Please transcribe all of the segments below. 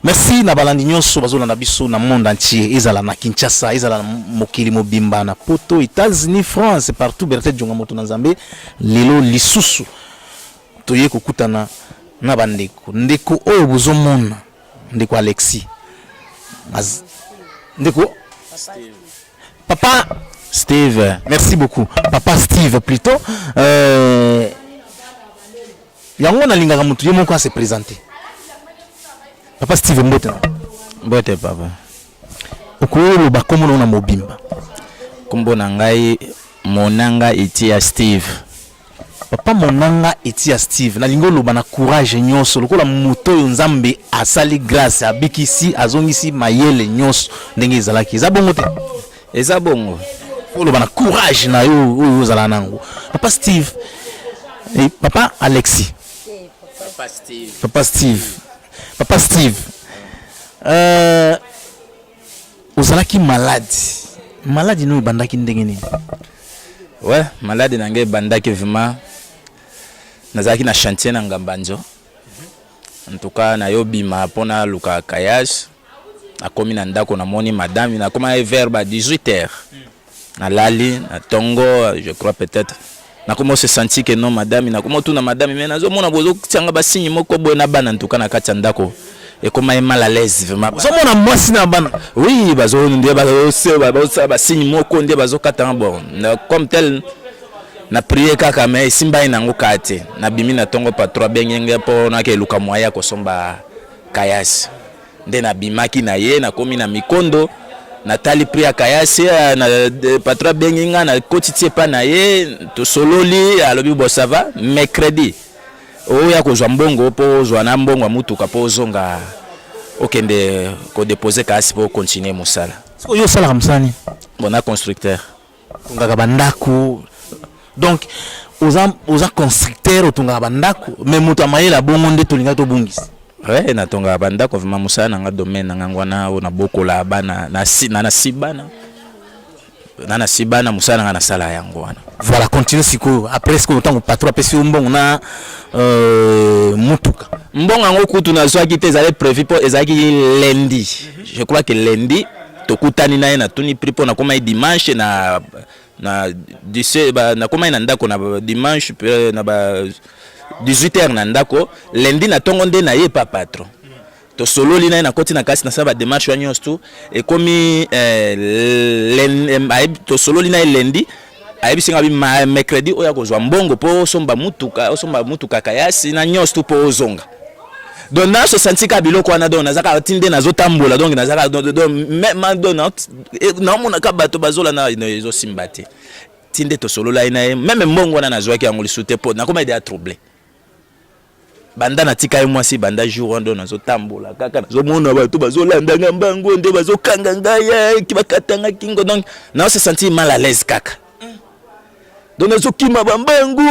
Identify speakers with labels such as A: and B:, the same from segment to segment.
A: Merci na balandi nyonso bazola na biso na monde entier, ezala na Kinshasa, ezala na mokili mobimba na poto, États-Unis, France, partout. Berthe Djonga moto na Nzambe lelo lisusu toye kokutana na bandeko ndeko oyo bozomona ndeko Alexis ndeko Papa Steve, merci beaucoup Papa Steve plutôt yango na lingaka mutu yemo kwa se présenter Papa Steve mbote
B: papa
A: okolo bakomo na mobimba
B: kombo na ngai monanga etia Steve.
A: Papa monanga etia Steve na lingolo bana courage nyonso lokola moto yo Nzambe asali grâce abikisi azongisi mayele nyonso ndenge ezalaki eza bongo te
B: eza bongo
A: olo bana courage na yo oyo zala nango Papa Steve et Papa Alexis Papa Steve ozalaki malade no bandaki ndenge nini
B: ouais malade nange bandaki vraiment nazalaki na chantier na Ngambanjo en tout cas na yobima pona luka kayage akomi na ndako na moni madame na koma vers 18h na lali na tongo je crois peut-être na comment se sentir que non madame na comment tout na madame mais nazo mona bozo tianga ba signe moko boy na bana en tout cas na kati ndako et comment est mal à l'aise vraiment
A: so mona mwasi na bana
B: oui bazo ndie bazo ba signe moko ndie bazo katanga bon comme tel na prier kaka mais simba inango kate na bimi na tongo patro bengenge po na ke luka moya ko somba kayasi nde na bimaki na ye na komi na mikondo na tali priya kayasi na patro benginga na kotitie pa na ye to sololi alobi bo ça va mercredi o ya ko zwa mbongo po zwa na mbongo mutuka po zonga okende ko déposer kasi po continuer musala
A: so yo sala kamsani
B: bona constructeur
A: ngaka bandako donc oza constructeur otunga bandako mais mutu amayela bongo nde tolinga to bungisi
B: ouais na tonga bandako vraiment musala nga domaine nga ngwana na bokola bana na sibana musala nga na sala yango wana
A: voilà continue siko après ce que autant patron pesi mbongo na mutuka
B: mbongo ngo kutu na zwaki te ezali prévu pour ezaki lundi je crois que lundi tokutani na ye na tuni prix pour na koma dimanche na 17 ba na koma na ndako na dimanche na ba 18h na ndako lundi na tongo nde na ye pa patron to sololi na koti na kasi na saba démarche wa nyonso et komi to sololi na lundi ayebisinga bi mercredi oya kozwa mbongo po somba mutuka kayasi na nyonso po ozonga donc na so santika biloko wana donc nazaka tinde nazotambola donc nazaka même donut na mona ka bato bazola na ezo simbate tinde to solola ina même mbongo wana nazwaki yango lisute po na koma ide a troublé banda na tika ye mwasi banda jour ndo nazotambola kaka nazomona bato bazolanda ngambango nde bazokanga ngaya kibakatanga kingo donc na se sentir mal à l'aise kaka donc nazokima bambango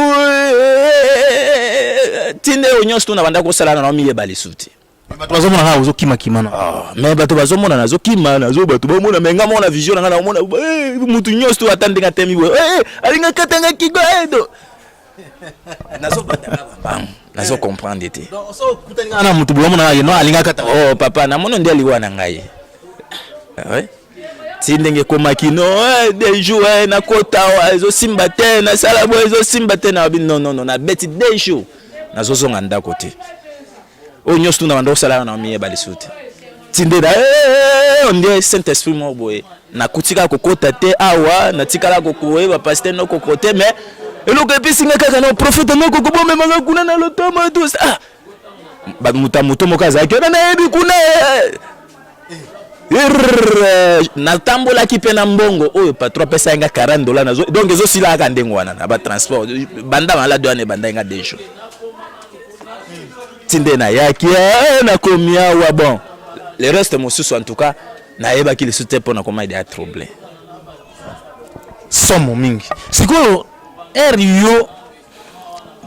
B: tinde onyosto na banda ko sala na miye balisuti
A: bato bazomona ha uzokima kimana
B: mais bato bazomona nazokima nazo bato bazomona menga mona vision nga na mona mutu nyosto atandinga temi alinga katanga kingo edo nazo comprendre te
A: donc so kutanga na mutu bomona ye no alinga kata
B: papa na mono ndi aliwa na ngai ouais tindenge komaki no des jours na kota ezo simba te na sala bo ezo simba te na non na beti des jours nazo zonga ndako te o nyosto na bando sala na miye balisuti tindera on Saint Esprit mo boye na kutika kokota te awa na tikala kokoe ba pasteur no kokote mais eloko episinga kaka na prophète moko kobome manga kuna na lotoma tous ba muto moka za ke na yebi kuna na tambola ki pe na mbongo oyo patron pesa nga $40 nazo donc ezo sila ka ndengo wana na ba transport banda mala douane banda nga dejo tinde na yaki na komia wa bon le reste mosusu en tout cas na yeba ki le soutien pour na koma ide a troublé
A: somo mingi siko yo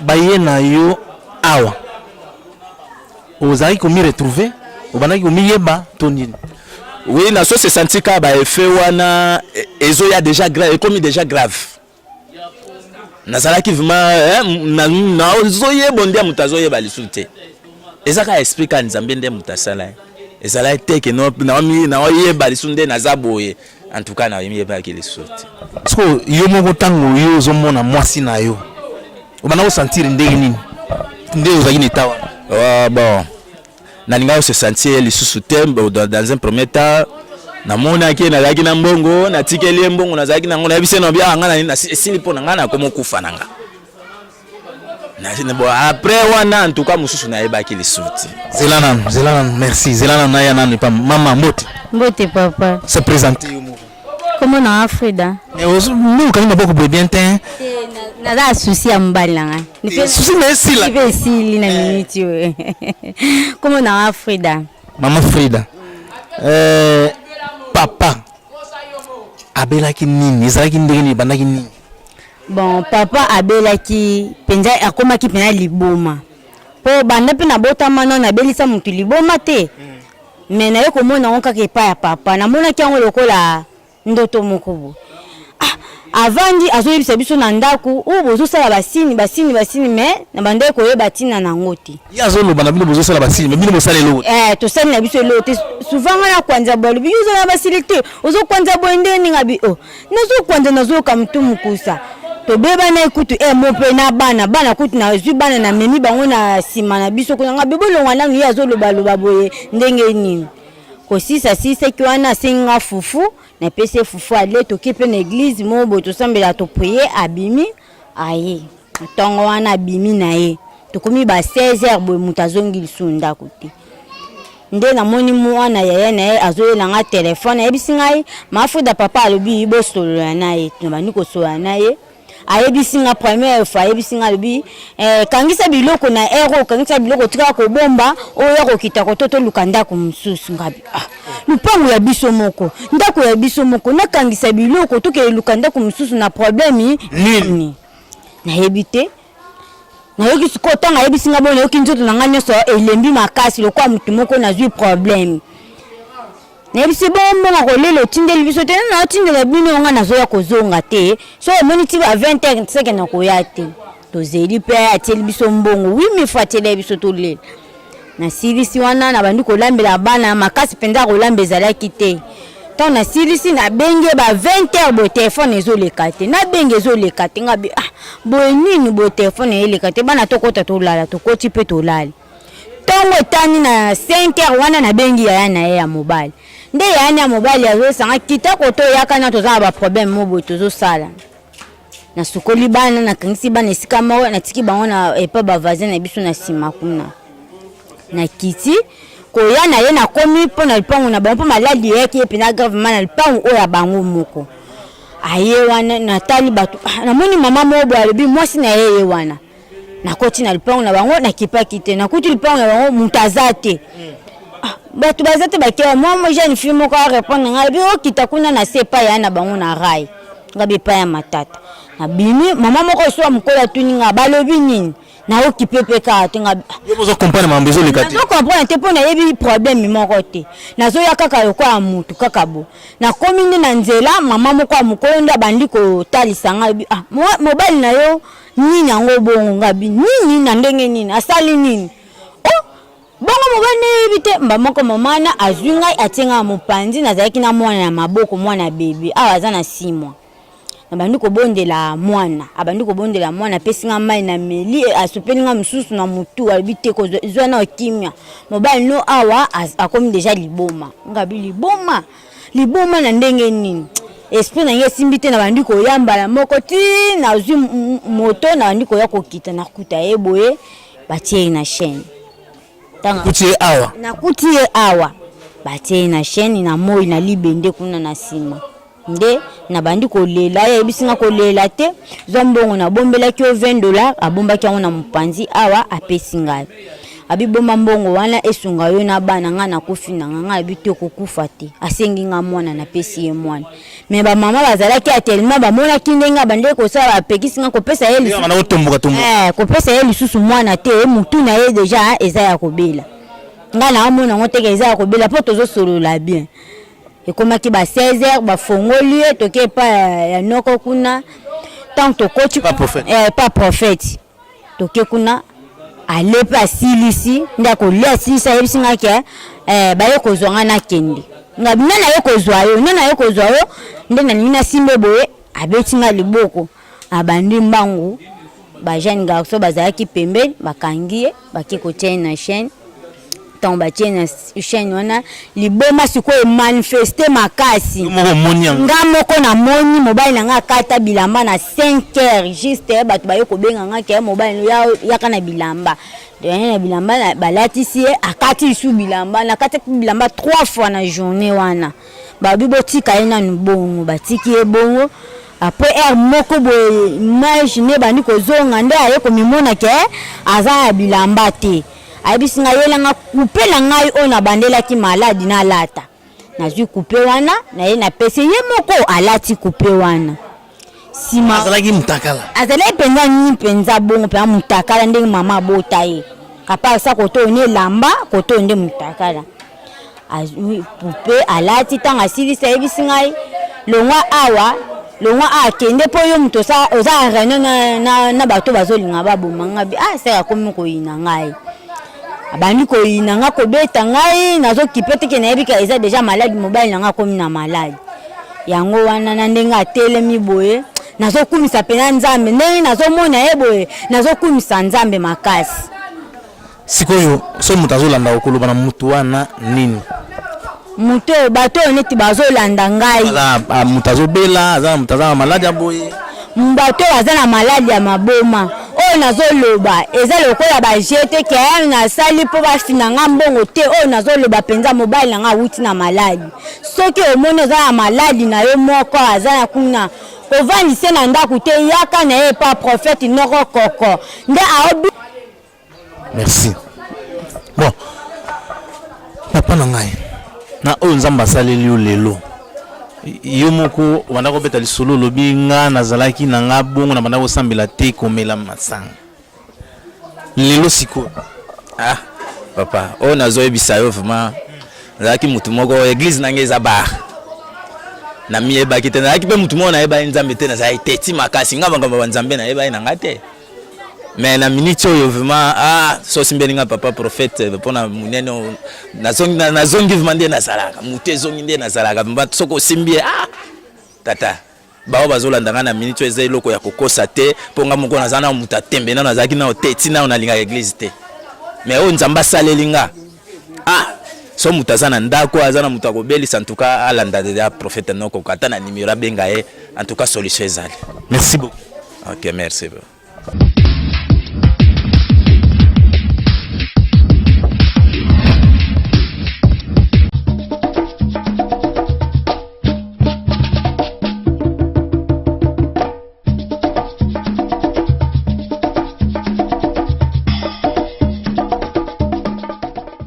A: bayena yo awa ozali komi retrouver obanaki komi yeba tonini
B: oui na so se sentir ka ba effet wana ezo ya déjà grave comme déjà grave nazalaki vraiment na ozo yeba ndia mutazo yeba lisulte ezaka explique Nzambe nde mutasala ezala te que non na oyeba lisunde na zaboye en tout cas na oyeba ki lisoti
A: so yo moko tango yo zomona mwasi na yo obana ko sentir ndenge nini ndenge ozaki netawa
B: bon nalinga se sentir lisusu tembo dans un premier temps na mona ki na laki na mbongo na tikeli mbongo na zaki na ngona yebise no bia ngana na sili pona ngana komo kufa nanga na bon après wana en tout cas mususu na yeba ki lisuti
A: zelana merci zelana na ya nani pa mama mbote
C: papa
A: se présenter yo moko
C: comment na Frida
A: mais nous quand même beaucoup bien temps
C: na da souci ya mbalanga
A: ni souci mais si la
C: ni si na minute yo comment na Frida
A: mama Frida papa abelaki nini ezalaki ndenge nini bandaki nini
C: bon papa abelaki penza akomaki pena liboma po banda pe na botama non abelisa mutu liboma te mais na yeko mona onka ke pa ya papa na mona ki yango lokola ndoto mokobo avandi azoyebisa biso na ndaku o bozosala basini mais na banda ko yeba tina na ngoti
A: ya azoloba na bino bozosala basini mais bino bosala elo
C: to sali na biso elo te souvent na kwanza bolo biso na basili te ozo kwanza boende ninga bi nazo kwanza nazo kamtu mukusa to beba na ekutu mope na bana kutu na zwi bana na memi bango na sima na biso kuna ngabe bolongwa na ngi azoloba boye ndenge nini ko sisa ki wana singa fufu na pese fufu ale to kipe na église mobo to sambela to prier abimi aye tongo wana abimi na ye to komi ba 16h boye mutazongi lisunda kuti nde na moni mwana yaya na ye azoyela nga telefone yebisi ngai mafuda papa alobi bosolo na ye to bani ko solo na ye ayebisi nga première fois ayebisi nga alobi kangisa biloko na ero kangisa biloko tika ko bomba oyo ko kitako toto lukanda ko mususu ngabi lupango ya biso moko ndako ya biso moko na kangisa biloko to ke lukanda ko mususu na problème nini na yebite na yoki sikota nga yebisi nga bona yoki nzoto na nga nyoso elembi makasi lokwa mutu moko na zwi problème na yebisi bombo nga kolelo tindeli biso te na tindela bino nga nazoya kozonga te so moni ti ba 20h seke na koya te to zeli pe ateli biso mbongo 8000 fois tele biso to lele na silisi wana na bandi kolambela bana makasi penza kolambeza kite tant na silisi na benge ba 20h bo téléphone ezoleka te na benge ezoleka te ngabi bo nini bo téléphone eleka te bana tokota to lala to koti pe to lala tango tani na 5h wana na bengi ya na ya mobile nde ya na mobile ya sanga kitako to yakana to za ba problème mobo to zo sala na sukoli bana na kangisi bana esika mawa na tiki bango na epa ba voisin na biso na sima kuna na kiti ko ya na ye na komi po na lipango na bango maladi yake pe na government na lipango oya bango moko aye wana na tali batu na moni mama mobo alobi mwasi na yeye wana na koti na lipango na bango na kipaki te na kuti lipango na bango mutazate batu bazate bakia moi jeune fille moko a répondre ngai bi kitakuna na sepa ya na bango na rai ngabe pa ya matata na bimi mama moko so amukola tuninga balobi nini na okipepe ka te ngabe
A: yo bozo comprendre mambezo le kati
C: na comprendre te pona yebi problème moko te nazo ya kaka yoko ya mutu kaka bo na komini na nzela mama moko amukola nda bandi ko talisa ngai mobile na yo nini yango bongo ngabi nini na ndenge nini asali nini bongo mobane bite mbamoko mamana azwinga atenga mopanzi nazalaki na mwana na maboko mwana bebe awaza na 6 mois na bandu ko bondela mwana abandu ko bondela mwana pesinga mai na meli asupelinga mususu na mutu albite ko zwana okimya mobile no awa akomi deja liboma ngabi liboma na ndenge nini esprit na yesi mbite na bandu ko yambala moko ti na zwi moto na bandu ko ya kokita na kuta eboye batie na chaîne nakutie awa batie na chaîne na moi na libende kuna na sima nde na bandi kolela yebisinga kolela te zombongo na bombela ki $20 abombaki yango na mpanzi awa apesinga abibomba mbongo wana esunga yo na bana nga na kofi na nga bito kokufa te asengi nga mwana na pesi ye mwana me ba mama bazalaki atelema ba mona kindenga bande ko sala apekisinga ko pesa ye kopesa ye lisusu mwana te mutu na ye deja eza ya kobela nga na amona ngoteke eza ya kobela po tozo solola bien ekomaki ba 16h ba fongoli toke pa ya noko kuna tant to coach
A: pas prophète
C: toke kuna alepe asilisi ndako lia silisa yebisi ngake baye kozwanga na kende ngabi nana ye kozwa yo nde na nina simbe boye abeti nga liboko abandi mbangu ba jeune garçon bazalaki pembeni bakangie bakiko na chaîne tomba na chaîne wana liboma sikoyo manifester makasi nga moko na moni mobile nanga kata bilamba na 5 heures juste bato baye kobenga nga ke mobile yaka na bilamba na bilamba balatisi akati su bilamba na kata bilamba 3 fois na journée wana babi botika ena nubongo batiki ebongo après er moko boye imagine bandi kozonga nde aye komimona ke aza bilamba te abisinga yelanga kupela ngai ona bandela ki maladi na lata nazwi coupe wana na ye na pese ye moko alati coupe wana sima
A: azalaki mutakala
C: azalaki penza ni penza bongo pe mutakala ndenge mama bota ye kapa sa koto ne lamba koto nde mutakala azwi coupe alati tanga silisa yebisinga longwa akende po yo muto sa oza rene na bato bazolinga baboma ngabi sera komi koyina ngai abandi koyina nga kobeta ngai nazokipe teke nayebika eza deja maladi mobile nanga komi na maladi yango wana na ndenge atelemi boye nazokumisa pena nzambe ndenge nazomona ye boye nazokumisa nzambe makasi
A: sikoyo so mutu azolanda okoloba na mutu wana nini
C: mutu bato neti bazolanda ngai
A: mutu azobela aza mutu aza na maladi ya boye
C: bato aza na maladi ya maboma oyo nazoloba eza lokola bajete ke nasali mpo bafina nga mbongo te oyo nazoloba penza mobile na nga wuti na maladi soki omoni oza na maladi na yo moko aza na kuna ovandise na ndako te yaka na ye pa prophète noko koko nde aobi.
A: Merci. Bon papa na ngai na oyo nzambe asaleli yo lelo yo moko wanda kobeta lisolo lobi nga nazalaki na nga bongo na banda kosambela te komela masanga lelo siko
B: papa oyo nazoyebisa yo vraiment nazalaki mutu moko église nange eza bar na miyebaki te nazalaki mpe mutu moko nayebaki nzambe te nazalaki teti makasi nga bangambo banzambe nayebaki na nga te mais na minute oyo vraiment sosimbeli nga papa prophète mpona munene nazongi vraiment nde nazalaka mutu ezongi nde nazalaka soki osimbi tata bao bazolanda nga na minute oyo eza eloko ya kokosa te mpo nga moko naza na mutu atembe nano nazalaki nao te ti nao nalingaka église te mais oyo nzambe asaleli nga so mutu aza na ndako aza na mutu akobelisa en tout cas alanda ya prophète noko ata na nimero abenga ye en tout cas solution ezali.
A: Merci beaucoup.
B: Ok, merci.